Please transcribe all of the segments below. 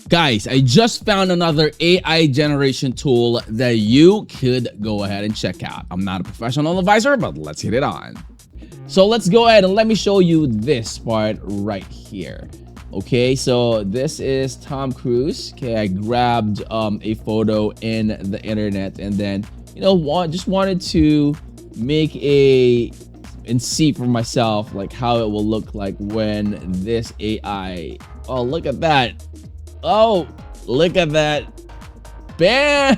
Guys, I just found another AI generation tool that you could go ahead and check out. I'm not a professional advisor, but let's hit it on. So let's go ahead and let me show you this part right here. Okay, so this is Tom Cruise. Okay, I grabbed a photo in the internet and then, just wanted to make and see for myself like how it will look like when this AI. Oh, look at that. Oh, look at that. Bam!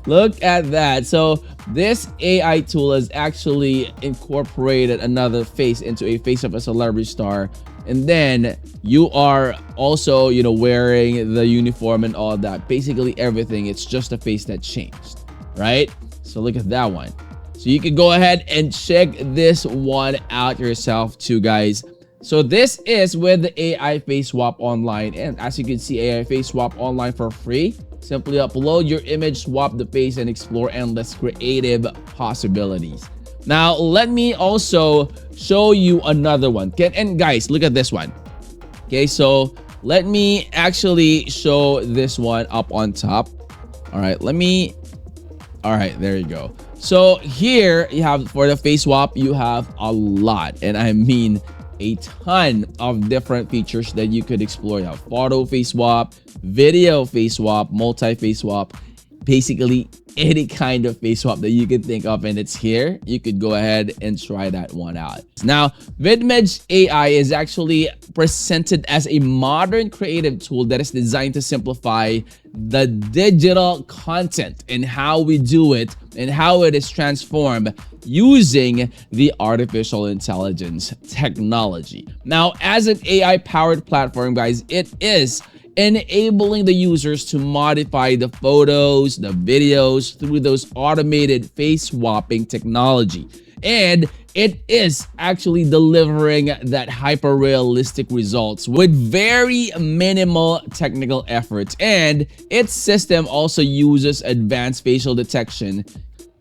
Look at that. So this AI tool has actually incorporated another face into a face of a celebrity star. And then you are also, wearing the uniform and all that. Basically everything. It's just a face that changed, right? So look at that one. So you can go ahead and check this one out yourself too, guys. So this is with the AI Face Swap Online, and as you can see, AI Face Swap Online for free. Simply upload your image, swap the face, and explore endless creative possibilities. Now, let me also show you another one. And guys, look at this one. Okay, so let me actually show this one up on top. All right, all right, there you go. So here you have, for the face swap, you have a lot, and I mean a ton of different features that you could explore. You have photo face swap, video face swap, multi-face swap, basically any kind of face swap that you could think of, and it's here. You could go ahead and try that one out. Now, VidMage AI is actually presented as a modern creative tool that is designed to simplify the digital content and how we do it and how it is transformed using the artificial intelligence technology. Now, as an AI powered platform, guys, it is enabling the users to modify the photos, the videos through those automated face swapping technology. And it is actually delivering that hyper realistic results with very minimal technical efforts. And its system also uses advanced facial detection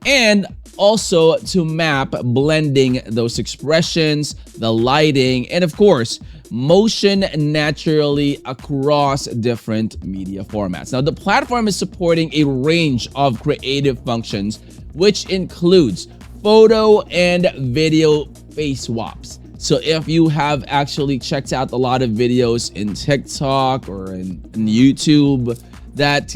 and also to map blending those expressions, the lighting, and of course, motion naturally across different media formats. Now, the platform is supporting a range of creative functions, which includes photo and video face swaps. So if you have actually checked out a lot of videos in TikTok or in YouTube that,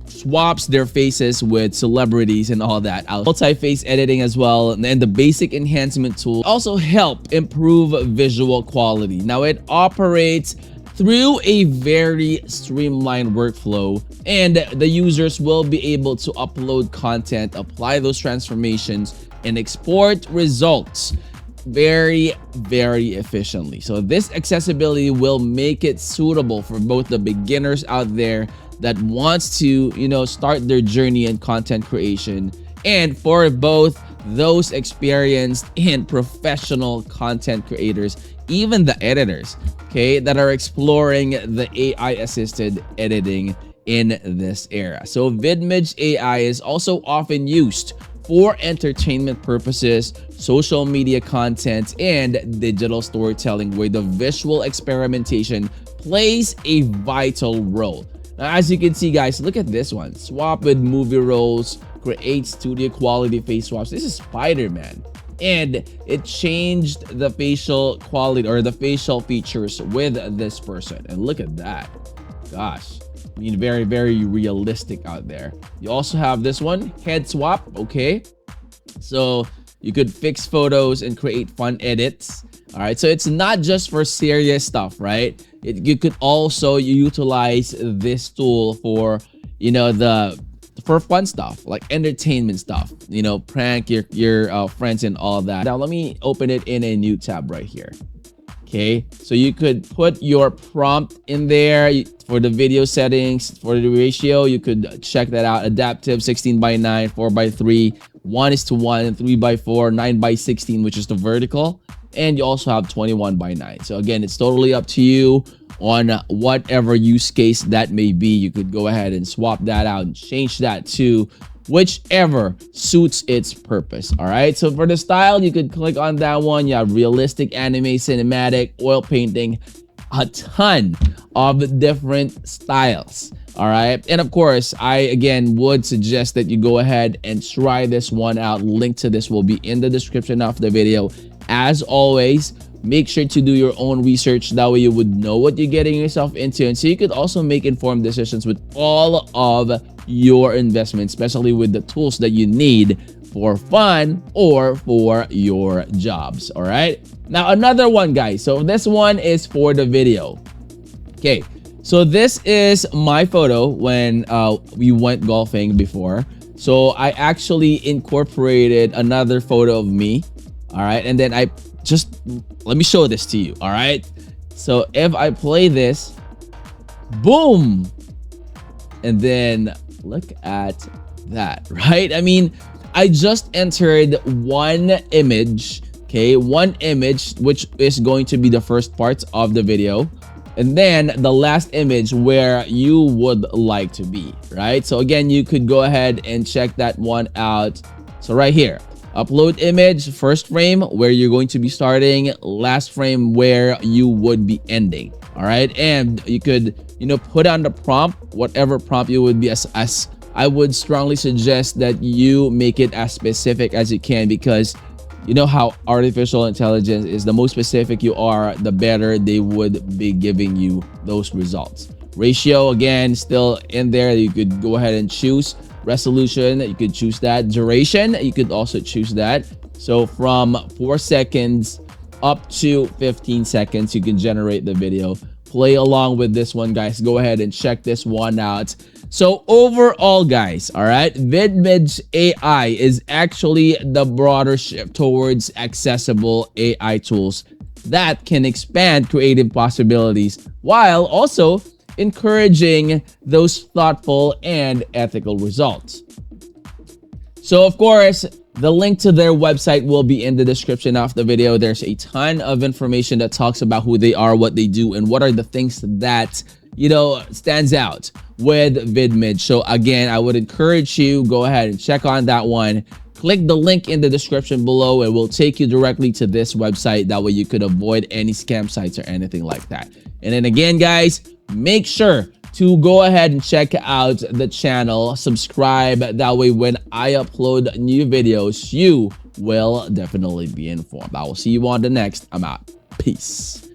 swaps their faces with celebrities and all that. Multi-face editing as well, and the basic enhancement tool also help improve visual quality. Now, it operates through a very streamlined workflow, and the users will be able to upload content, apply those transformations, and export results very efficiently. So this accessibility will make it suitable for both the beginners out there that wants to, start their journey in content creation, and for both those experienced and professional content creators, even the editors, okay, that are exploring the AI assisted editing in this era. So VidMage AI is also often used for entertainment purposes, social media content, and digital storytelling, where the visual experimentation plays a vital role. Now, as you can see, guys, look at this one. Swap with movie roles, create studio quality face swaps. This is Spider-Man. And it changed the facial quality or the facial features with this person. And look at that. Gosh, I mean, very realistic out there. You also have this one, head swap. Okay, so you could fix photos and create fun edits. All right, so it's not just for serious stuff, right? You could also utilize this tool for, for fun stuff, like entertainment stuff, prank your friends and all that. Now, let me open it in a new tab right here. Okay, so you could put your prompt in there for the video settings. For the ratio, you could check that out. Adaptive 16:9, 4:3, 1:1, and 3:4, 9:16, which is the vertical. And you also have 21:9. So again, it's totally up to you on whatever use case that may be. You could go ahead and swap that out and change that to whichever suits its purpose. All right, so for the style, you could click on that one. You have realistic, anime, cinematic, oil painting, a ton of different styles. All right. And of course, I again would suggest that you go ahead and try this one out. Link to this will be in the description of the video. As always, make sure to do your own research. That way you would know what you're getting yourself into. And so you could also make informed decisions with all of your investments, especially with the tools that you need for fun or for your jobs. All right. Now, another one, guys. So this one is for the video. Okay. So this is my photo when we went golfing before. So I actually incorporated another photo of me. All right. And then I just, let me show this to you. All right. So if I play this, boom. And then look at that, right? I mean, I just entered one image, okay? One image, which is going to be the first part of the video. And then the last image where you would like to be, right? So again, you could go ahead and check that one out. So right here, upload image, first frame where you're going to be starting, last frame where you would be ending. All right. And you could, put on the prompt, whatever prompt you would be, as I would strongly suggest that you make it as specific as you can, because you know how artificial intelligence is. The more specific you are, the better they would be giving you those results. Ratio, again, still in there. You could go ahead and choose. Resolution, you could choose that. Duration, you could also choose that. So from 4 seconds up to 15 seconds, you can generate the video. Play along with this one, guys. Go ahead and check this one out. So overall, guys, all right, VidMage AI is actually the broader shift towards accessible AI tools that can expand creative possibilities while also encouraging those thoughtful and ethical results. So of course, the link to their website will be in the description of the video. There's a ton of information that talks about who they are, what they do, and what are the things that, stands out with VidMage. So again, I would encourage you, go ahead and check on that one. Click the link in the description below. It will take you directly to this website. That way you could avoid any scam sites or anything like that. And then again, guys, make sure to go ahead and check out the channel, subscribe. That way when I upload new videos, you will definitely be informed. I will see you on the next. I'm out. Peace.